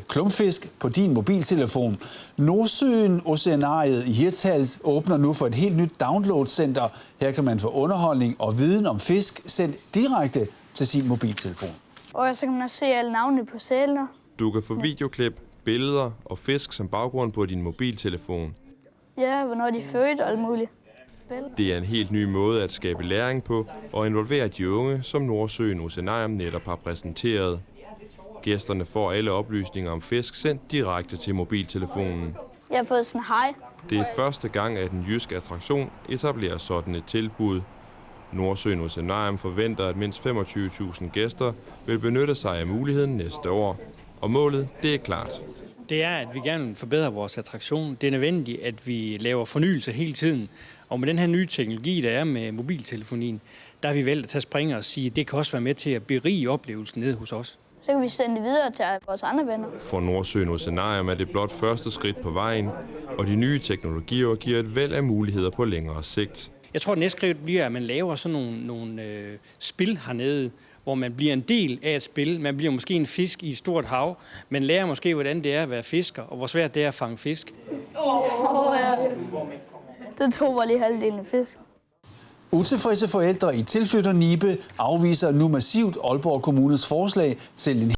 klumpfisk på din mobiltelefon. Nordsøen Oceanariet i Hirtshals åbner nu for et helt nyt downloadcenter. Her kan man få underholdning og viden om fisk sendt direkte til sin mobiltelefon. Og så kan man også se alle navnene på sælerne. Du kan få videoklip, billeder og fisk som baggrund på din mobiltelefon. Ja, hvornår de er født og alt muligt. Det er en helt ny måde at skabe læring på og involvere de unge, som Nordsøen Oceanarium netop har præsenteret. Gæsterne får alle oplysninger om fisk sendt direkte til mobiltelefonen. Jeg har fået sådan en hej. Det er første gang, at en jysk attraktion etablerer sådan et tilbud. Nordsøen Oceanarium forventer, at mindst 25.000 gæster vil benytte sig af muligheden næste år. Og målet, det er klart. Det er, at vi gerne vil forbedre vores attraktion. Det er nødvendigt, at vi laver fornyelse hele tiden. Og med den her nye teknologi, der er med mobiltelefonien, der har vi valgt at tage spring og sige, at det kan også være med til at berige oplevelsen nede hos os. Så kan vi sende det videre til vores andre venner. For Nordsøen Oceanarium er det blot første skridt på vejen, og de nye teknologier giver et væld af muligheder på længere sigt. Jeg tror, at næste skridt bliver, at man laver sådan nogle spil hernede, hvor man bliver en del af et spil. Man bliver måske en fisk i et stort hav. Man lærer måske, hvordan det er at være fisker, og hvor svært det er at fange fisk. Ja. Det tog var lige halvdelen af fisk. Utilfredse forældre i tilflytter Nibe afviser nu massivt Aalborg Kommunes forslag til en